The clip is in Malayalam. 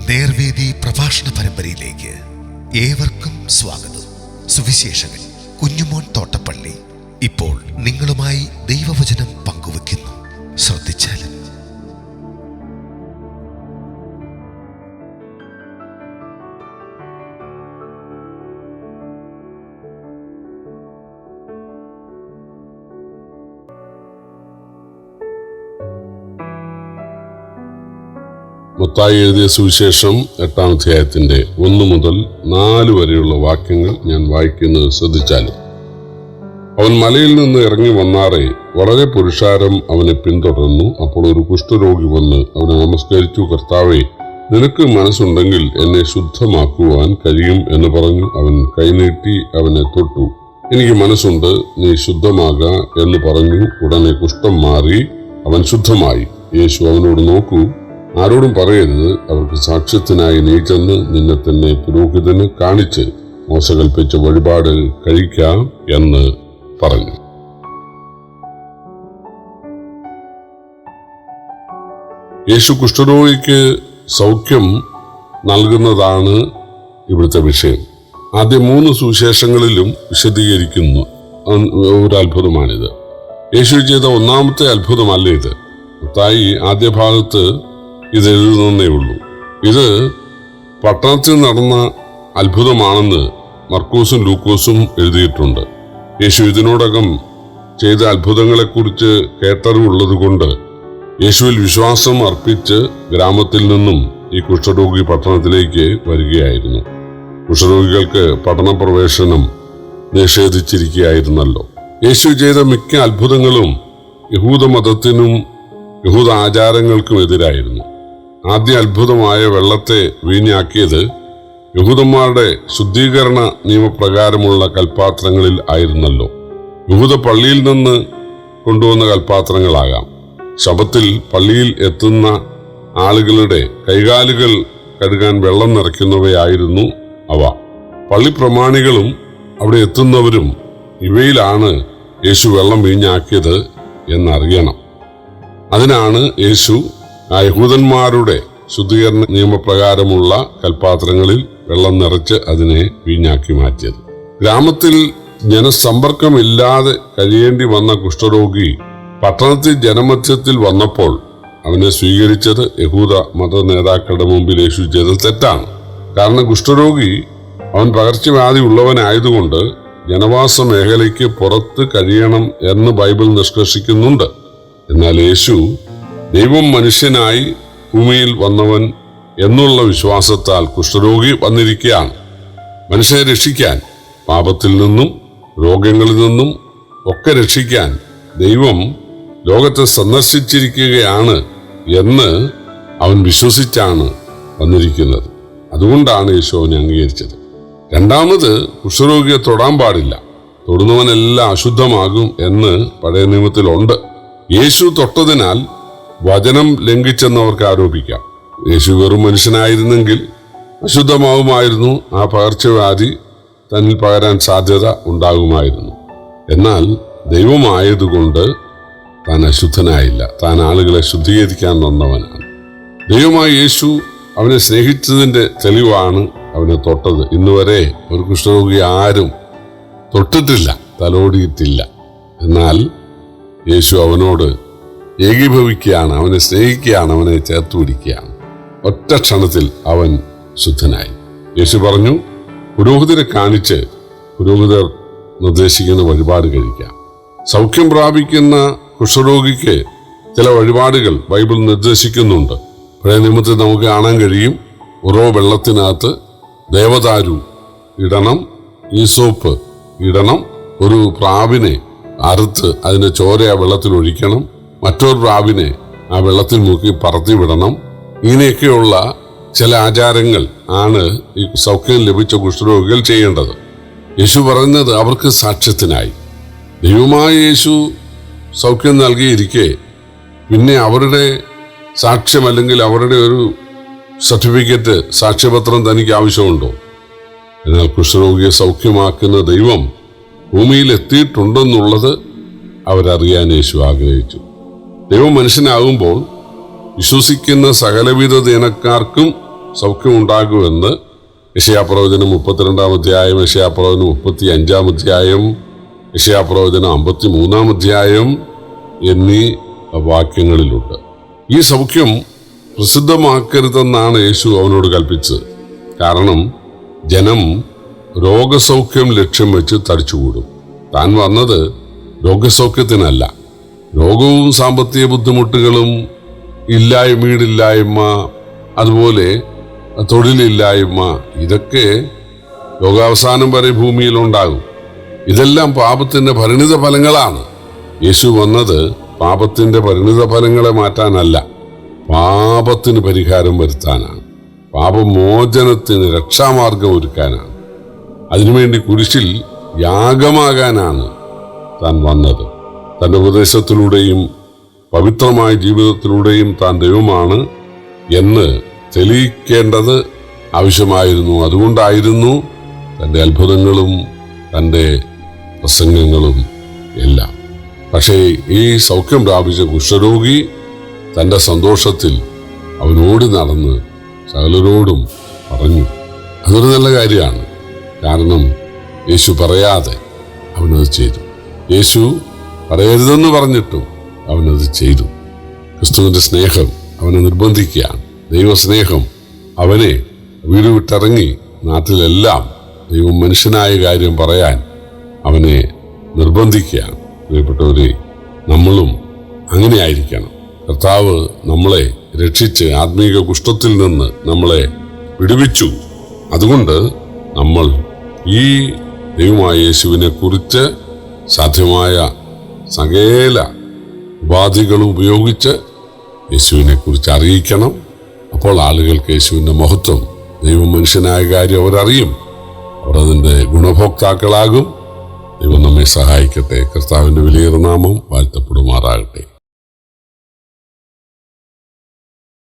നേർവേദി പ്രഭാഷണ പരമ്പരയിലേക്ക് ഏവർക്കും സ്വാഗതം. സുവിശേഷകൻ കുഞ്ഞുമോൻ തോട്ടപ്പള്ളി ഇപ്പോൾ നിങ്ങളുമായി ദൈവവചനം പങ്കുവെക്കുന്നു. ശ്രദ്ധിച്ചാലും. മത്തായി എഴുതിയ സുവിശേഷം 8-ാം അധ്യായത്തിന്റെ 1 മുതൽ 4 വരെയുള്ള വാക്യങ്ങൾ ഞാൻ വായിക്കുന്നത് ശ്രദ്ധിച്ചാലും. അവൻ മലയിൽ നിന്ന് ഇറങ്ങി വന്നാറെ വളരെ പുരുഷാരം അവനെ പിന്തുടർന്നു. അപ്പോൾ ഒരു കുഷ്ഠരോഗി വന്ന് അവനെ നമസ്കരിച്ചു. കർത്താവേ, നിനക്ക് മനസ്സുണ്ടെങ്കിൽ എന്നെ ശുദ്ധമാക്കുവാൻ കഴിയും എന്ന് പറഞ്ഞു. അവൻ കൈനീട്ടി അവനെ തൊട്ടു. എനിക്ക് മനസ്സുണ്ട്, നീ ശുദ്ധമാക എന്ന് പറഞ്ഞു. ഉടനെ കുഷ്ഠം മാറി അവൻ ശുദ്ധമായി. യേശു അവനോട്, നോക്കൂ, ആരോടും പറയരുത്. അവർക്ക് സാക്ഷ്യത്തിനായി നീ ചെന്ന് നിന്നെ തന്നെ പുരോഹിതന് കാണിച്ച് മോശ കൽപ്പിച്ച വഴിപാട് കഴിക്കാം എന്ന് പറഞ്ഞു. യേശു കുഷ്ഠരോഗിക്ക് സൗഖ്യം നൽകുന്നതാണ് ഇവിടുത്തെ വിഷയം. ആദ്യ 3 സുവിശേഷങ്ങളിലും വിശദീകരിക്കുന്നു ഒരു അത്ഭുതമാണിത്. യേശു ചെയ്ത 1-ാമത്തെ അത്ഭുതമല്ല ഇത്. മത്തായി ആദ്യ ഭാഗത്ത് ഇത് എഴുതുന്നേ ഉള്ളൂ. ഇത് പട്ടണത്തിൽ നടന്ന അത്ഭുതമാണെന്ന് മർക്കോസും ലൂക്കോസും എഴുതിയിട്ടുണ്ട്. യേശു ഇതിനോടകം ചെയ്ത അത്ഭുതങ്ങളെക്കുറിച്ച് കേട്ടറിവുള്ളത് കൊണ്ട് യേശുവിൽ വിശ്വാസം അർപ്പിച്ച് ഗ്രാമത്തിൽ നിന്നും ഈ കുഷ്ഠരോഗി പട്ടണത്തിലേക്ക് വരികയായിരുന്നു. കുഷ്ഠരോഗികൾക്ക് പട്ടണപ്രവേശനം നിഷേധിച്ചിരിക്കുകയായിരുന്നല്ലോ. യേശു ചെയ്ത മിക്ക അത്ഭുതങ്ങളും യഹൂദമതത്തിനും യഹൂദ ആചാരങ്ങൾക്കും എതിരായിരുന്നു. ആദ്യ അത്ഭുതമായ വെള്ളത്തെ വീഞ്ഞാക്കിയത് യഹൂദന്മാരുടെ ശുദ്ധീകരണ നിയമപ്രകാരമുള്ള കൽപ്പാത്രങ്ങളിൽ ആയിരുന്നല്ലോ. യഹൂദ പള്ളിയിൽ നിന്ന് കൊണ്ടുവന്ന കൽപ്പാത്രങ്ങളാകാം. ശബത്തിൽ പള്ളിയിൽ എത്തുന്ന ആളുകളുടെ കൈകാലുകൾ കഴുകാൻ വെള്ളം നിറയ്ക്കുന്നവയായിരുന്നു അവ. പള്ളി പ്രമാണികളും അവിടെ എത്തുന്നവരും ഇവയിലാണ് യേശു വെള്ളം വീഞ്ഞാക്കിയത് എന്നറിയണം. അതിനാണ് യേശു യഹൂദന്മാരുടെ ശുദ്ധീകരണ നിയമപ്രകാരമുള്ള കൽപ്പാത്രങ്ങളിൽ വെള്ളം നിറച്ച് അതിനെ വീഞ്ഞാക്കി മാറ്റിയത്. ഗ്രാമത്തിൽ ജനസമ്പർക്കമില്ലാതെ കഴിയേണ്ടി വന്ന കുഷ്ഠരോഗി പട്ടണത്തിൽ ജനമധ്യത്തിൽ വന്നപ്പോൾ അവനെ സ്വീകരിച്ചത് യഹൂദ മത നേതാക്കളുടെ മുമ്പിൽ യേശു ചെയ്തത് തെറ്റാണ്. കാരണം കുഷ്ഠരോഗി അവൻ പകർച്ചവ്യാധി ഉള്ളവനായതുകൊണ്ട് ജനവാസ മേഖലയ്ക്ക് പുറത്ത് കഴിയണം എന്ന് ബൈബിൾ നിഷ്കർഷിക്കുന്നുണ്ട്. എന്നാൽ യേശു ദൈവം മനുഷ്യനായി ഭൂമിയിൽ വന്നവൻ എന്നുള്ള വിശ്വാസത്താൽ കുഷ്ഠരോഗി വന്നിരിക്കുകയാണ്. മനുഷ്യനെ രക്ഷിക്കാൻ, പാപത്തിൽ നിന്നും രോഗങ്ങളിൽ നിന്നും ഒക്കെ രക്ഷിക്കാൻ ദൈവം ലോകത്തെ സന്ദർശിച്ചിരിക്കുകയാണ് എന്ന് അവൻ വിശ്വസിച്ചാണ് വന്നിരിക്കുന്നത്. അതുകൊണ്ടാണ് യേശു അവനെ അംഗീകരിച്ചത്. രണ്ടാമത്, കുഷ്ഠരോഗിയെ തൊടാൻ പാടില്ല. തൊടുന്നവനെല്ലാം അശുദ്ധമാകും എന്ന് പഴയ നിയമത്തിലുണ്ട്. യേശു തൊട്ടതിനാൽ വചനം ലംഘിച്ചെന്ന് അവർക്ക് ആരോപിക്കാം. യേശു വെറും മനുഷ്യനായിരുന്നെങ്കിൽ അശുദ്ധമാവുമായിരുന്നു. ആ പകർച്ചവ്യാധി തന്നിൽ പകരാൻ സാധ്യത ഉണ്ടാകുമായിരുന്നു. എന്നാൽ ദൈവമായതുകൊണ്ട് താൻ അശുദ്ധനായില്ല. താൻ ആളുകളെ ശുദ്ധീകരിക്കാൻ വന്നവനാണ്. ദൈവമായ യേശു അവനെ സ്നേഹിച്ചതിന്റെ തെളിവാണ് അവനെ തൊട്ടത്. ഇന്നുവരെ ഒരു കുഷ്ഠരോഗി ആരും തൊട്ടിട്ടില്ല, തലോടിയിട്ടില്ല. എന്നാൽ യേശു അവനോട് ഏകീഭവിക്കുകയാണ്, അവനെ സ്നേഹിക്കുകയാണ്, അവനെ ചേർത്ത് പിടിക്കുകയാണ്. ഒറ്റ ക്ഷണത്തിൽ അവൻ ശുദ്ധനായി. യേശു പറഞ്ഞു, പുരോഹിതരെ കാണിച്ച് പുരോഹിതർ നിർദ്ദേശിക്കുന്ന വഴിപാട് കഴിക്കാം. സൗഖ്യം പ്രാപിക്കുന്ന കുഷ്ഠരോഗിക്ക് ചില വഴിപാടുകൾ ബൈബിൾ നിർദ്ദേശിക്കുന്നുണ്ട്. പഴയ നിയമത്തിൽ നമുക്ക് കാണാൻ കഴിയും. ഓരോ വെള്ളത്തിനകത്ത് ദേവദാരു ഇടണം, ഈസോപ്പ് ഇടണം, ഒരു പ്രാവിനെ അറുത്ത് അതിന്റെ ചോര ആ വെള്ളത്തിൽ ഒഴിക്കണം, മറ്റൊരു പ്രാവിനെ ആ വെള്ളത്തിൽ മുക്കി പറത്തി വിടണം. ഇങ്ങനെയൊക്കെയുള്ള ചില ആചാരങ്ങൾ ആണ് ഈ സൗഖ്യം ലഭിച്ച കുഷ്ഠരോഗികൾ ചെയ്യേണ്ടത്. യേശു പറയുന്നത് അവർക്ക് സാക്ഷ്യത്തിനായി. ദൈവമായ യേശു സൗഖ്യം നൽകിയിരിക്കെ പിന്നെ അവരുടെ സാക്ഷ്യം അല്ലെങ്കിൽ അവരുടെ ഒരു സർട്ടിഫിക്കറ്റ്, സാക്ഷ്യപത്രം തനിക്ക് ആവശ്യമുണ്ടോ? എന്നാൽ കുഷ്ഠരോഗിയെ സൗഖ്യമാക്കുന്ന ദൈവം ഭൂമിയിൽ എത്തിയിട്ടുണ്ടെന്നുള്ളത് അവരറിയാൻ യേശു ആഗ്രഹിച്ചു. ദൈവം മനുഷ്യനാകുമ്പോൾ വിശ്വസിക്കുന്ന സകലവിധ ദീനക്കാർക്കും സൗഖ്യമുണ്ടാകുമെന്ന് യെശയ്യാപ്രവചനം 32 അധ്യായം, യെശയ്യാപ്രവചനം 35 അധ്യായം, യെശയ്യാപ്രവചനം 53 അധ്യായം എന്നീ വാക്യങ്ങളിലുണ്ട്. ഈ സൗഖ്യം പ്രസിദ്ധമാക്കരുതെന്നാണ് യേശു അവനോട് കൽപ്പിച്ചത്. കാരണം ജനം രോഗസൗഖ്യം ലക്ഷ്യം വെച്ച് തടിച്ചുകൂടും. താൻ വന്നത് രോഗസൗഖ്യത്തിനല്ല. രോഗവും സാമ്പത്തിക ബുദ്ധിമുട്ടുകളും വീടില്ലായ്മ, അതുപോലെ തൊഴിലില്ലായ്മ, ഇതൊക്കെ ലോകാവസാനം വരെ ഭൂമിയിലുണ്ടാകും. ഇതെല്ലാം പാപത്തിന്റെ പരിണിത ഫലങ്ങളാണ്. യേശു വന്നത് പാപത്തിന്റെ പരിണിത ഫലങ്ങളെ മാറ്റാനല്ല, പാപത്തിന് പരിഹാരം വരുത്താനാണ്, പാപമോചനത്തിന് രക്ഷാമാർഗം ഒരുക്കാനാണ്. അതിനുവേണ്ടി കുരിശിൽ യാഗമാകാനാണ് താൻ വന്നത്. തൻ്റെ ഉപദേശത്തിലൂടെയും പവിത്രമായ ജീവിതത്തിലൂടെയും താൻ ദൈവമാണ് എന്ന് തെളിയിക്കേണ്ടത് ആവശ്യമായിരുന്നു. അതുകൊണ്ടായിരുന്നു തൻ്റെ അത്ഭുതങ്ങളും തൻ്റെ പ്രസംഗങ്ങളും എല്ലാം. പക്ഷേ ഈ സൗഖ്യം പ്രാപിച്ച കുഷ്ഠരോഗി തൻ്റെ സന്തോഷത്തിൽ അവനോടി നടന്ന് സകലരോടും പറഞ്ഞു. അതൊരു നല്ല കാര്യമാണ്. കാരണം യേശു പറയാതെ അവനത് ചെയ്തു. യേശു പറയരുതെന്ന് പറഞ്ഞിട്ടും അവനത് ചെയ്തു. ക്രിസ്തുവിൻ്റെ സ്നേഹം അവനെ നിർബന്ധിക്കുകയാണ്. ദൈവസ്നേഹം അവനെ വീട് വിട്ടിറങ്ങി നാട്ടിലെല്ലാം ദൈവം മനുഷ്യനായ കാര്യം പറയാൻ അവനെ നിർബന്ധിക്കുകയാണ്. പ്രിയപ്പെട്ടവരെ, നമ്മളും അങ്ങനെ ആയിരിക്കണം. കർത്താവ് നമ്മളെ രക്ഷിച്ച് ആത്മീക കുഷ്ഠത്തിൽ നിന്ന് നമ്മളെ വിടുവിച്ചു. അതുകൊണ്ട് നമ്മൾ ഈ ദൈവമായ യേശുവിനെ കുറിച്ച് സാധ്യമായ സകല ഉപാധികളും ഉപയോഗിച്ച് യേശുവിനെ കുറിച്ച് അറിയിക്കണം. അപ്പോൾ ആളുകൾക്ക് യേശുവിൻ്റെ മഹത്വം, ദൈവം മനുഷ്യനായ കാര്യം അവരറിയും. അവർ അതിൻ്റെ ഗുണഭോക്താക്കളാകും. ദൈവം നമ്മെ സഹായിക്കട്ടെ. കർത്താവിൻ്റെ വിലയേറിയ നാമം വാഴ്ത്തപ്പെടും.